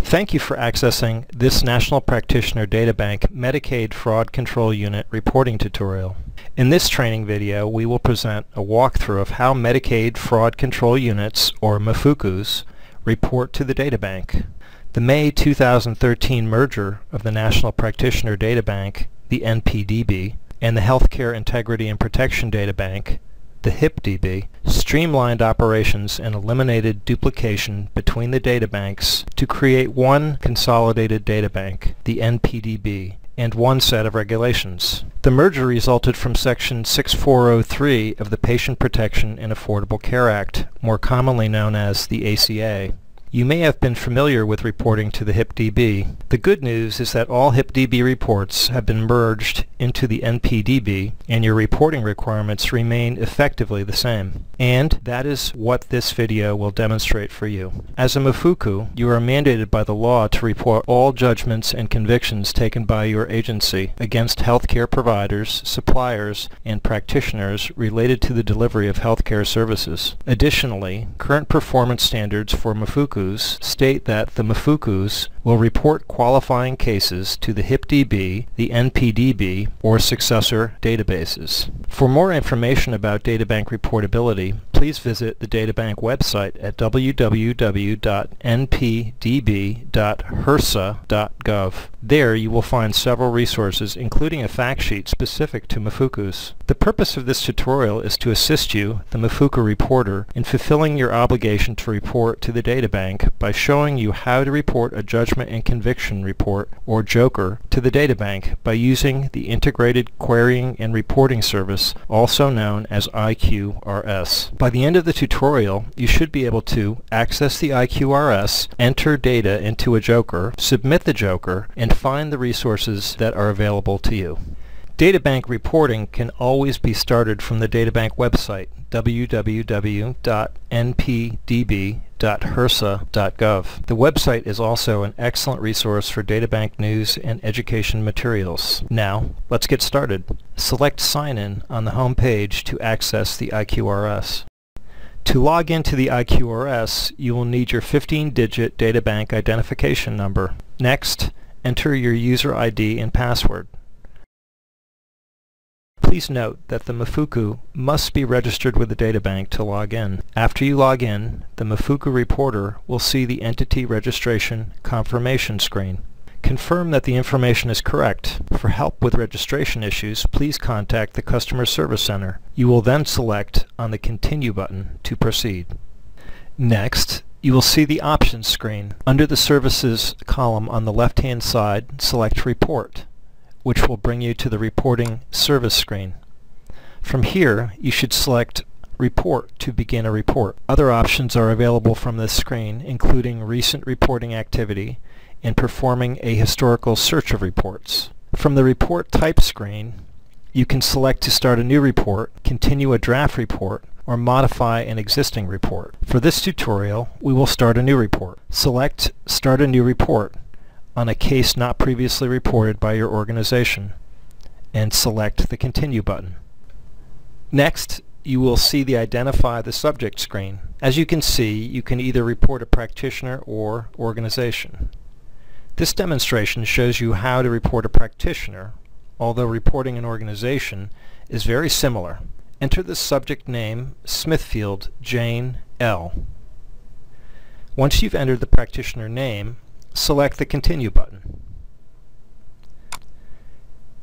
Thank you for accessing this National Practitioner DataBank Medicaid Fraud Control Unit reporting tutorial. In this training video, we will present a walkthrough of how Medicaid Fraud Control Units, or MFCUs, report to the DataBank. The May 2013 merger of the National Practitioner DataBank, the NPDB, and the Healthcare Integrity and Protection DataBank, the HIPDB, streamlined operations and eliminated duplication between the databanks to create one consolidated databank, the NPDB, and one set of regulations. The merger resulted from Section 6403 of the Patient Protection and Affordable Care Act, more commonly known as the ACA. You may have been familiar with reporting to the HIPDB. The good news is that all HIPDB reports have been merged into the NPDB, and your reporting requirements remain effectively the same. And that is what this video will demonstrate for you. As a MFCU, you are mandated by the law to report all judgments and convictions taken by your agency against healthcare providers, suppliers, and practitioners related to the delivery of healthcare services. Additionally, current performance standards for MFCUs state that the MFCUs will report qualifying cases to the HIPDB, the NPDB, or successor databases. For more information about DataBank reportability, please visit the DataBank website at www.npdb.hrsa.gov. There you will find several resources, including a fact sheet specific to MFCUs. The purpose of this tutorial is to assist you, the MFCU reporter, in fulfilling your obligation to report to the DataBank by showing you how to report a Judgment and Conviction Report, or JOKR, to the DataBank by using the Integrated Querying and Reporting Service, also known as Iqrs. By the end of the tutorial, you should be able to access the Iqrs, enter data into a JOKR, submit the JOKR, and find the resources that are available to you. DataBank reporting can always be started from the DataBank website, www.npdb.hrsa.gov. The website is also an excellent resource for DataBank news and education materials. Now, let's get started. Select Sign In on the home page to access the Iqrs. To log into the Iqrs, you will need your 15-digit DataBank identification number. Next, enter your user ID and password. Please note that the MFCU must be registered with the DataBank to log in. After you log in, the MFCU reporter will see the Entity Registration Confirmation screen. Confirm that the information is correct. For help with registration issues, please contact the Customer Service Center. You will then select on the Continue button to proceed. Next, you will see the Options screen. Under the Services column on the left-hand side, select Report, which will bring you to the Reporting Service screen. From here, you should select Report to begin a report. Other options are available from this screen, including recent reporting activity and performing a historical search of reports. From the Report Type screen, you can select to start a new report, continue a draft report, or modify an existing report. For this tutorial, we will start a new report. Select Start a New Report on a case not previously reported by your organization, and select the Continue button. Next, you will see the Identify the Subject screen. As you can see, you can either report a practitioner or organization. This demonstration shows you how to report a practitioner, although reporting an organization is very similar. Enter the subject name Smithfield Jane L. Once you've entered the practitioner name, select the Continue button.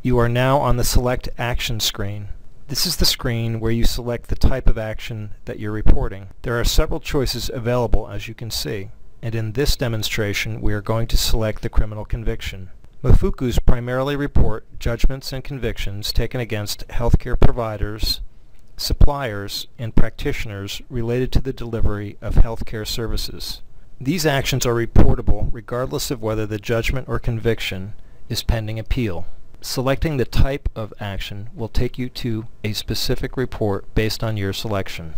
You are now on the Select Action screen. This is the screen where you select the type of action that you're reporting. There are several choices available, as you can see, and in this demonstration we are going to select the criminal conviction. MFCUs primarily report judgments and convictions taken against healthcare providers, suppliers, and practitioners related to the delivery of healthcare services. These actions are reportable regardless of whether the judgment or conviction is pending appeal. Selecting the type of action will take you to a specific report based on your selection.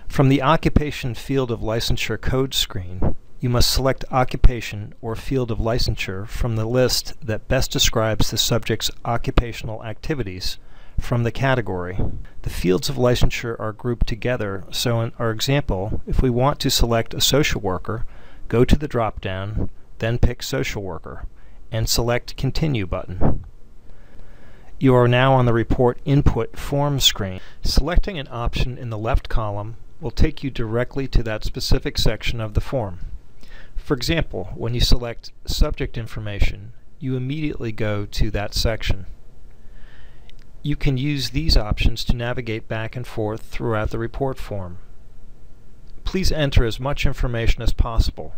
From the Occupation Field of Licensure Code screen, you must select Occupation or Field of Licensure from the list that best describes the subject's occupational activities from the category. The fields of licensure are grouped together, so in our example, if we want to select a social worker, go to the drop-down, then pick Social Worker, and select Continue button. You are now on the Report Input Form screen. Selecting an option in the left column will take you directly to that specific section of the form. For example, when you select Subject Information, you immediately go to that section. You can use these options to navigate back and forth throughout the report form. Please enter as much information as possible.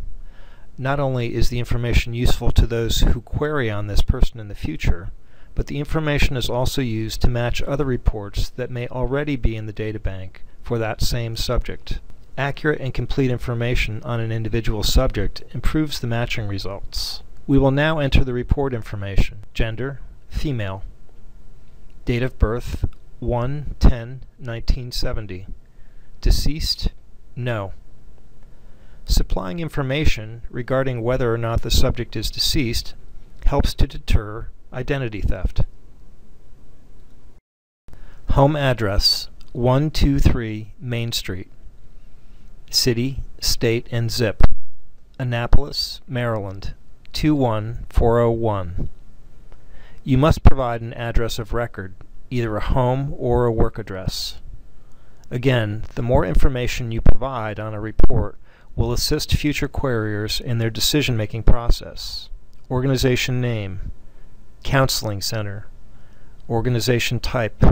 Not only is the information useful to those who query on this person in the future, but the information is also used to match other reports that may already be in the DataBank for that same subject. Accurate and complete information on an individual subject improves the matching results. We will now enter the report information. Gender, female. Date of birth, 1/10/1970. Deceased, no. Supplying information regarding whether or not the subject is deceased helps to deter identity theft. Home address, 123 Main Street. City, state, and zip, Annapolis, Maryland, 21401. You must provide an address of record, either a home or a work address. Again, the more information you provide on a report will assist future queryers in their decision-making process. Organization name, counseling center, organization type,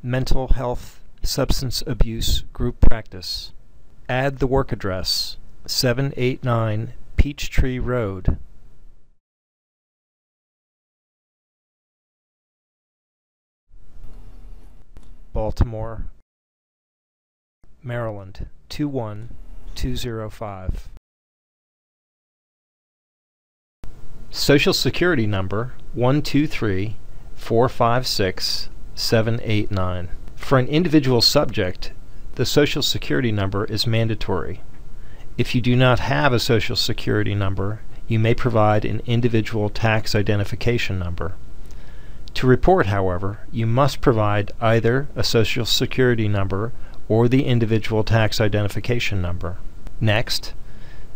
mental health, substance abuse group practice. Add the work address, 789 Peachtree Road. Baltimore, Maryland, 21205. Social Security number, 123456789. For an individual subject, the Social Security number is mandatory. If you do not have a Social Security number, you may provide an individual tax identification number. To report, however, you must provide either a Social Security number or the individual tax identification number. Next,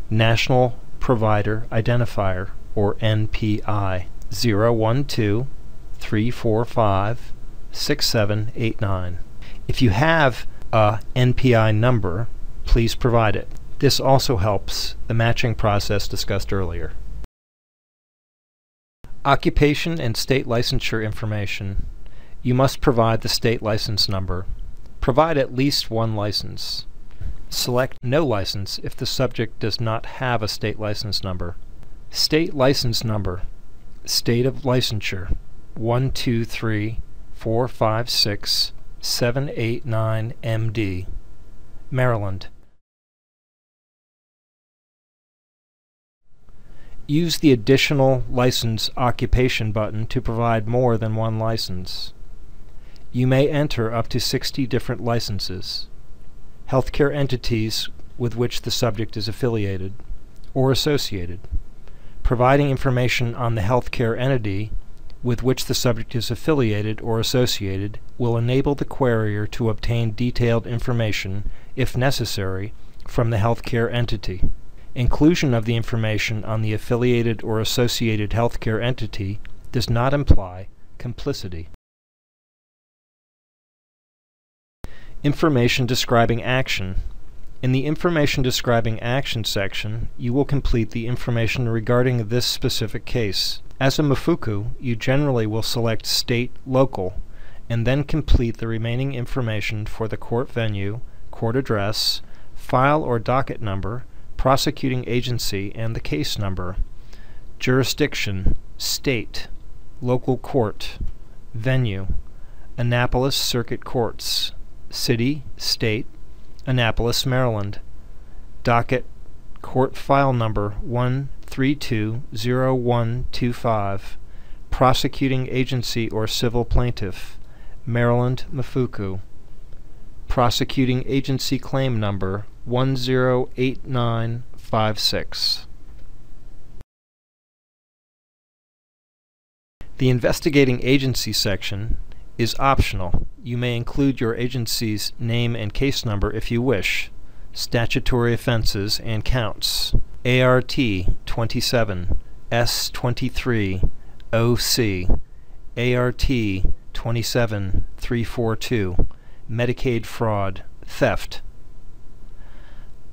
National Provider Identifier, or NPI, 012-345-6789. If you have a NPI number, please provide it. This also helps the matching process discussed earlier. Occupation and state licensure information. You must provide the state license number. Provide at least one license. Select no license if the subject does not have a state license number. State license number. State of licensure, 123456789 MD, Maryland. Use the Additional License Occupation button to provide more than one license. You may enter up to 60 different licenses. Healthcare entities with which the subject is affiliated or associated. Providing information on the healthcare entity with which the subject is affiliated or associated will enable the querier to obtain detailed information, if necessary, from the healthcare entity. Inclusion of the information on the affiliated or associated healthcare entity does not imply complicity. Information describing action. In the Information Describing Action section, you will complete the information regarding this specific case. As a MFCU, you generally will select State Local, and then complete the remaining information for the court venue, court address, file or docket number, prosecuting agency, and the case number. Jurisdiction, State, Local Court, Venue, Annapolis Circuit Courts, City, State, Annapolis, Maryland. Docket, Court File Number 1320125. Prosecuting Agency or Civil Plaintiff, Maryland MFCU. Prosecuting Agency Claim Number 108956. The Investigating Agency section is optional. You may include your agency's name and case number if you wish, statutory offenses, and counts. ART 27 S23 OC, ART 27342, Medicaid fraud, theft.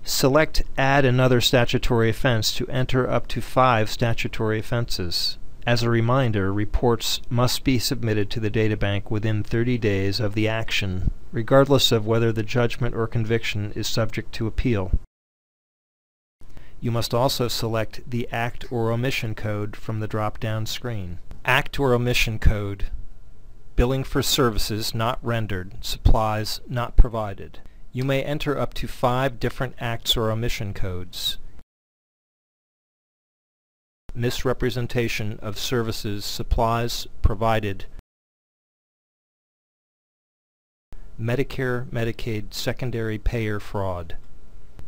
Select Add another statutory offense to enter up to 5 statutory offenses. As a reminder, reports must be submitted to the DataBank within 30 days of the action, regardless of whether the judgment or conviction is subject to appeal. You must also select the Act or Omission code from the drop-down screen. Act or Omission code: billing for services not rendered, supplies not provided. You may enter up to 5 different acts or omission codes. Misrepresentation of services, supplies provided. Medicare, Medicaid secondary payer fraud.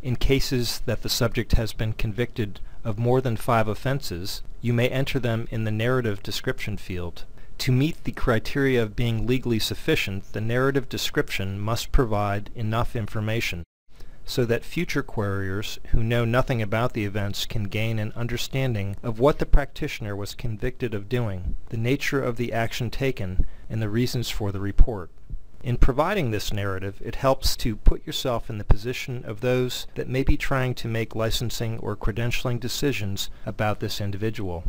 In cases that the subject has been convicted of more than 5 offenses, you may enter them in the narrative description field. To meet the criteria of being legally sufficient, the narrative description must provide enough information so that future queryers who know nothing about the events can gain an understanding of what the practitioner was convicted of doing, the nature of the action taken, and the reasons for the report. In providing this narrative, it helps to put yourself in the position of those that may be trying to make licensing or credentialing decisions about this individual.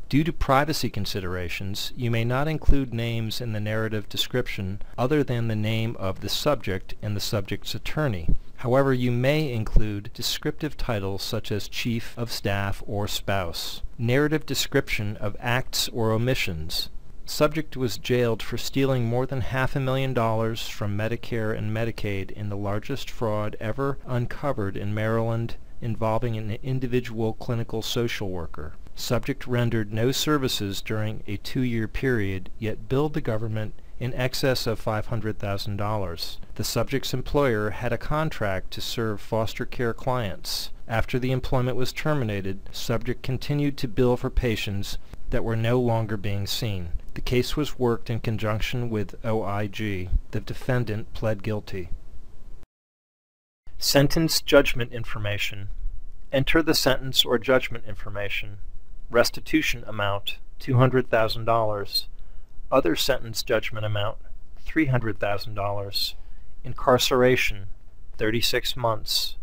Due to privacy considerations, you may not include names in the narrative description other than the name of the subject and the subject's attorney. However, you may include descriptive titles such as Chief of Staff or Spouse. Narrative description of acts or omissions. Subject was jailed for stealing more than $500,000 from Medicare and Medicaid in the largest fraud ever uncovered in Maryland involving an individual clinical social worker. Subject rendered no services during a 2-year period, yet billed the government in excess of $500,000. The subject's employer had a contract to serve foster care clients. After the employment was terminated, subject continued to bill for patients that were no longer being seen. The case was worked in conjunction with OIG. The defendant pled guilty. Sentence judgment information. Enter the sentence or judgment information. Restitution amount, $200,000. Other sentence judgment amount, $300,000. Incarceration, 36 months.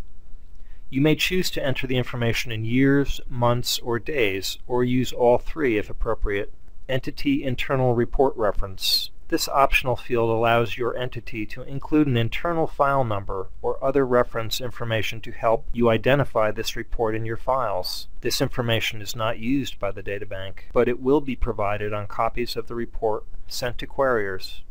You may choose to enter the information in years, months, or days, or use all 3 if appropriate. Entity internal report reference. This optional field allows your entity to include an internal file number or other reference information to help you identify this report in your files. This information is not used by the DataBank, but it will be provided on copies of the report sent to queryers.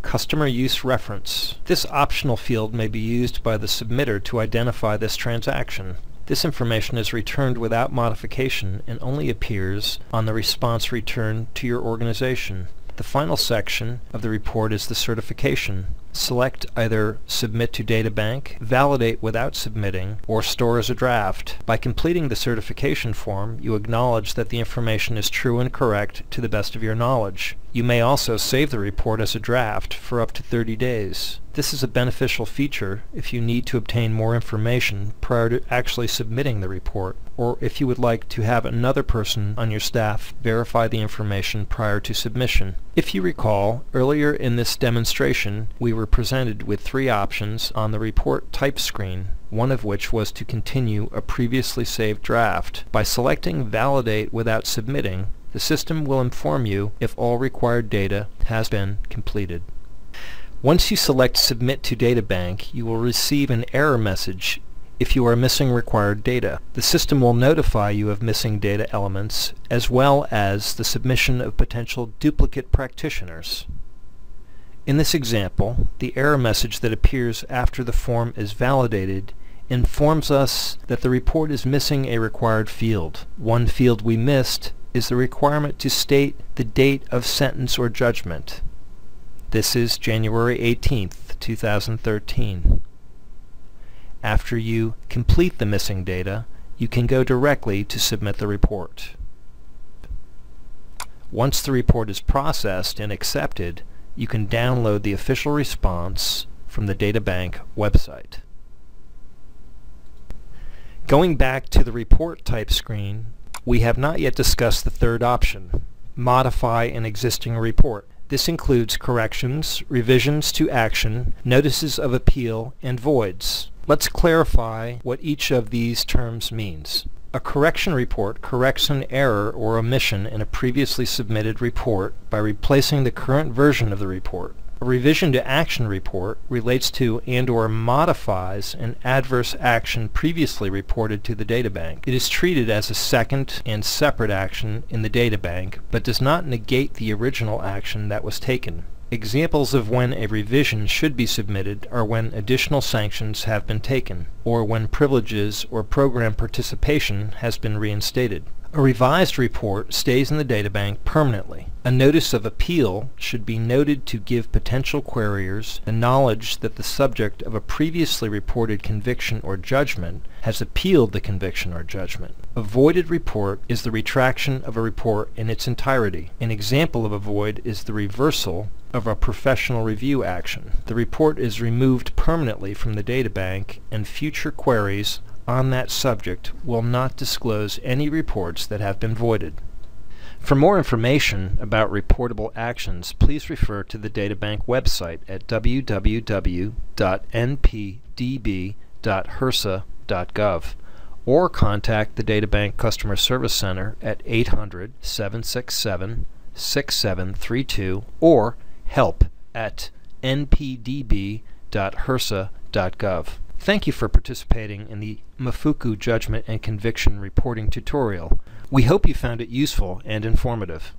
Customer use reference. This optional field may be used by the submitter to identify this transaction. This information is returned without modification and only appears on the response returned to your organization. The final section of the report is the certification. Select either Submit to DataBank, Validate without submitting, or Store as a draft. By completing the certification form, you acknowledge that the information is true and correct to the best of your knowledge. You may also save the report as a draft for up to 30 days. This is a beneficial feature if you need to obtain more information prior to actually submitting the report, or if you would like to have another person on your staff verify the information prior to submission. If you recall, earlier in this demonstration, we were presented with 3 options on the report type screen, one of which was to continue a previously saved draft. By selecting Validate without submitting, the system will inform you if all required data has been completed. Once you select Submit to DataBank, you will receive an error message if you are missing required data. The system will notify you of missing data elements as well as the submission of potential duplicate practitioners. In this example, the error message that appears after the form is validated informs us that the report is missing a required field. One field we missed is the requirement to state the date of sentence or judgment. This is January 18th, 2013. After you complete the missing data, you can go directly to submit the report. Once the report is processed and accepted, you can download the official response from the DataBank website. Going back to the report type screen, we have not yet discussed the third option, modify an existing report. This includes corrections, revisions to action, notices of appeal, and voids. Let's clarify what each of these terms means. A correction report corrects an error or omission in a previously submitted report by replacing the current version of the report. A revision to action report relates to and/or modifies an adverse action previously reported to the DataBank. It is treated as a second and separate action in the DataBank, but does not negate the original action that was taken. Examples of when a revision should be submitted are when additional sanctions have been taken, or when privileges or program participation has been reinstated. A revised report stays in the DataBank permanently. A notice of appeal should be noted to give potential queryers the knowledge that the subject of a previously reported conviction or judgment has appealed the conviction or judgment. A voided report is the retraction of a report in its entirety. An example of a void is the reversal of a professional review action. The report is removed permanently from the DataBank, and future queries on that subject will not disclose any reports that have been voided. For more information about reportable actions, please refer to the DataBank website at www.npdb.hrsa.gov or contact the DataBank Customer Service Center at 800-767-6732 or help@npdb.hrsa.gov. Thank you for participating in the MFCU Judgment and Conviction Reporting tutorial. We hope you found it useful and informative.